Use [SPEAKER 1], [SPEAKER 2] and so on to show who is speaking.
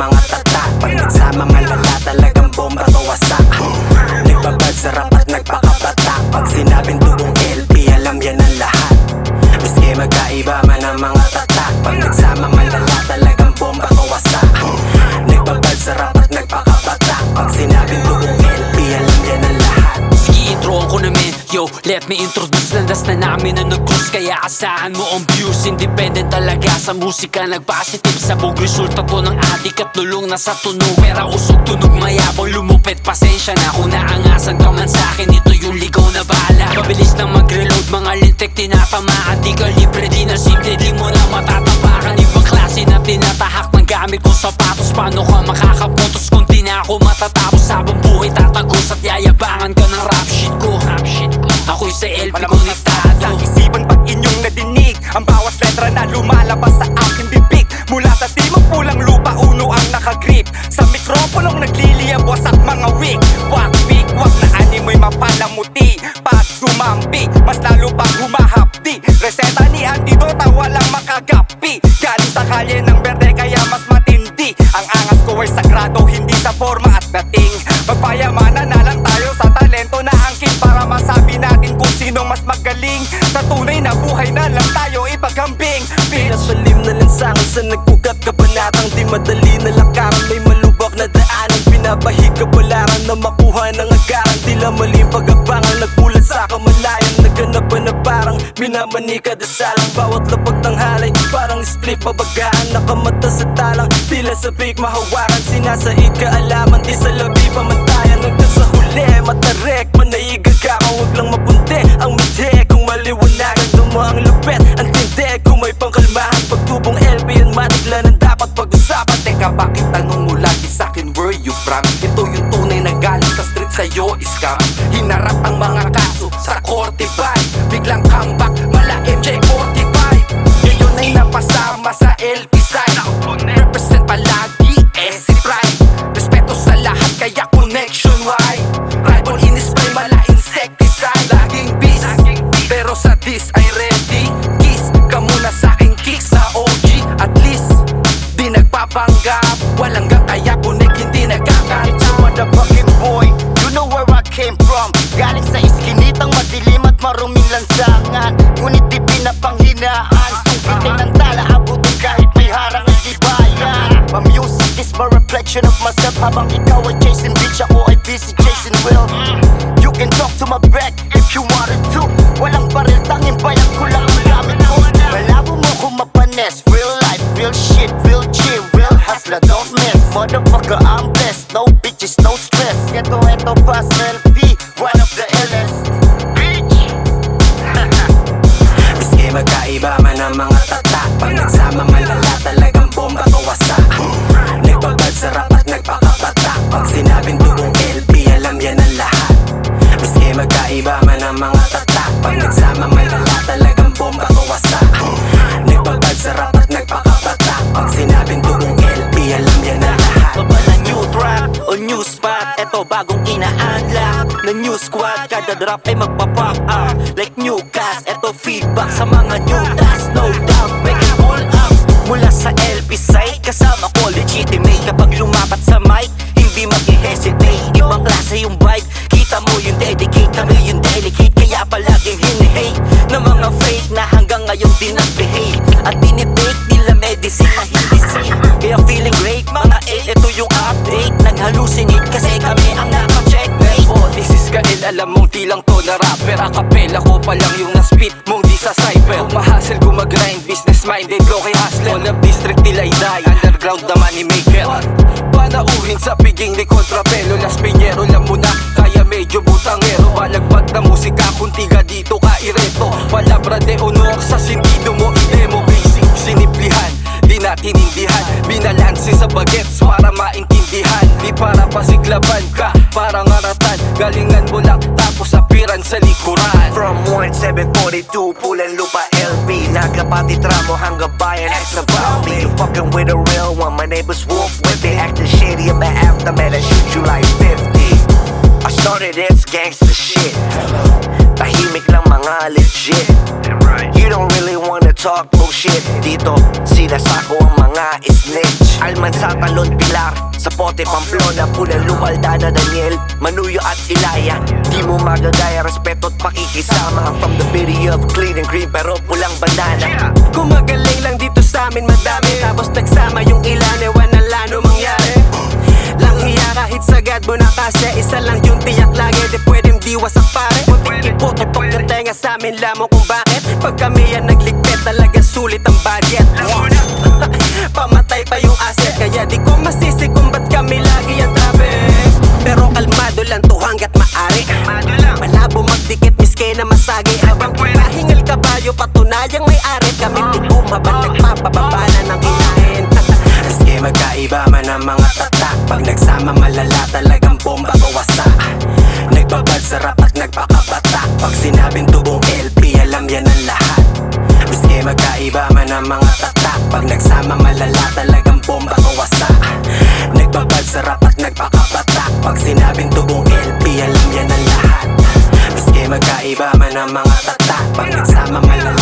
[SPEAKER 1] mga tata. Pag nagsama malala talagang bomba o wasak. Nagbabad sarap at nagpakabata. Pag sinabing tugong LP, alam yan ang lahat. Miski magkaiba man ang mga tata. Pag nagsama malala talagang bomba o wasak. Nagbabad sarap at nagpakabata. Pag sinabing tugong LP, alam yan ang lahat.
[SPEAKER 2] Sige, introan ko na men. Yo, let me introduce. Landas na namin na nag-cruise, kaya asahan mo ang views. Independent talaga sa musika, nag-positive sabog. Resulta to ng adik at lulong na sa tunog. Pera usog, tunog mayabong, lumupit. Pasensya na kung naangasan ka man sa'kin. Ito yung ligaw na bala. Mabilis na mag-reload, mga lintik tinatamaan. Di ka libre, di na simple, di mo na matatapakan. Ibang klase na tinatahak ng gamit kong sapatos. Paano ka makakaputos kung di na ako matatapos? Habang buhay tatagos at yayabangan ka ng rap shit ko. Ako'y sa LP konektado.
[SPEAKER 3] Sa isipan pag inyong nadinig ang bawat letra na lumalabas sa aking bibig. Mula sa timog pulang lupa, uno ang nakagrip. Sa mikroponong nagliliyab, wasak mga wig. Wag big, wag na animoy mapalamuti. Pag sumampi, mas lalo pang humahapdi. Reseta ni Antidota, walang makagapi. Galing sa kalye ng berde, kaya mas matindi. Ang angas ko ay sagrado, hindi sa forma at dating. Magpayamanan na lang tayo sa talento na angkin, para masabi natin kung sinong mas magaling. Sa tunay na buhay na lang tayo ipagambing.
[SPEAKER 1] Pinasalim na lansangan sa nagkukat kabanatang di madali na lakaran. May malubak na daanan, pinabahig kabalaran na makuha ng agaran. Tila maling pag-abangan, nagpulat sa kamalayan. Naghanap na parang minamani kada salang. Bawat lapag tanghalay, parang split pabagaan. Nakamata sa talang, tila sa big mahawaran. Sinasaid kaalaman, di sa labi pamantayan. Hanggang sa huli, matarek, manaiga ka. Huwag lang mapunti ang mati kung maliwanagan. Dumaang lupet, ang tindi kung may pangkalmahan. Pagtubong LP yan matigla ng dapat pag-usapan.
[SPEAKER 3] Teka, bakit tanong mo lagi sa'kin where you from? Ito yung tunay na galing sa street, sa'yo scam. Hinarap ang mga kaso sa korte ba? Biglang comeback, mala MJ45. Ngayon ay napasama sa LP side. Represent palagi, SC Pride. Respeto sa lahat, kaya connection wide. Rival in-spray, mala insecticide. Laging beast, pero sa dis ay ready. Kiss ka muna sa'king kicks sa OG. At least, di nagpapanggap. Walang gataya, kunik, hindi nagkakahit.
[SPEAKER 4] It's a motherfucking boy, you know where I came from. Galing sa iskinitang madilim at maruming lansangan. Ngunit di pinapanghinaan. Sungkitin ng tala, abutin kahit may harang at ibayan. My music is my reflection of myself. Habang ikaw ay chasing bitch, ako ay busy chasing wealth. You can talk to my back if you wanted to. Walang baril, tanging bayan ko lang ang gamit ko. Malabo mo kung mapanes. Real life, real shit, real chill, real hustler, don't miss. Motherfucker, I'm blessed, no bitches, no stress. Eto pa sa LP, one of the illest. Bitch!
[SPEAKER 1] Miski magkaiba man ang mga tata. Pag nagsama malala talagang bomba o wasak. Nagbabad sarap at nagpakabata. Pag sinabing tugong LP, alam yan ang lahat. Miski magkaiba man ang mga tata. Pag nagsama malala talagang bomba o wasak. Nagbabad sarap at nagpakabata. Pag sinabing tugong LP, alam yan ang lahat.
[SPEAKER 2] Kapala new trap o new spot, eto bagong ina-unlock na new squad. Kada drop ay magpa-pop up like new cast. Eto feedback sa mga new task, no doubt, make it all up. Mula sa LP side, kasama ko legitimate. Kapag lumapat sa mic, hindi mag-hesitate. Ibang klase yung vibe, kita mo yung dedicate. Kami yung delicate, kaya palaging hini-hate na mga fake na hanggang ngayon din nag-behave. At dinitake nila medicine na hindi safe. Kaya feeling great, mga 8, ito yung update. Nag-hallucinate kasi kami ang naka-checkmate. Oh, this is Kael, alam mong di lang to na rapper. Akapela ko pa lang yung na-spit mong di sa cypher. Umahasel, gumagrind, business-minded, low-key hustler. All of district nila die, underground na money maker. Panauhin sa piging ni Contrapelo. Las Piñero lang muna, kaya medyo butangero. Balagbag na musika, kuntiga dito ka ireto. Palabra de honor sa sentido mo, i-demo. Basic, siniplihan, di natin indihan. Binalansi sa bagets para maintindihan. Di para pasiglaban ka, para ngaratan. Galingan mo lang tapos apiran sa likuran.
[SPEAKER 1] From 1742, Pulang Lupa LP. Nagapati tramo hanggang bayan extra Bobby. You fucking with a real one, my neighbors wolf with me. Acting shady in the aftermath, I shoot you like 50. I started this gangster shit. Tahimik lang mga
[SPEAKER 5] mga legit. You don't really wanna talk bullshit. Dito, sinasako ang mga snitch. Alman sa Talon, Pilar, sa Pote, Pamplona, Pulan, Lumalda na Daniel, Manuyo at Ilaya. Di mo magagaya, respeto at pakikisama. From the city of clean and green pero pulang bandana.
[SPEAKER 1] Kung magaling lang dito sa amin madami, tapos nagsama yung ilan, ewan na lano mangyari. Lang hiya kahit sagad mo na kasi isa lang yung tiyak lagi, di pwedeng diwasak pare. Muntik ipututok ng tenga sa amin, lamang kung bakit pag kami yan nagligpit talaga sulit ang budget. Pamatay pa yung asset, kaya di ko masisi kung ba't kami lagi ang traffic. Pero kalmado lang to hanggat maaari. Malabo magdikit miski na masagi. Habang pahingal kabayo patunayang may-ari. Kami di bumaba nagpapababa na ng inahin. Maski magkaiba man ang mga tatak, pag nagsama malala talagang bomba kawasa. Nagbabad sarap at nagpakabatak, pag sinabing tubong LP alam yan ang lahat. Maski magkaiba man ang mga tatak, pag nagsama malala talagang bomba kawasa. Nagbabad sarap at nagpakabatak, pag sinabing tubong LP alam yan ang lahat. Maski magkaiba man ang mga tatak, pag nagsama malala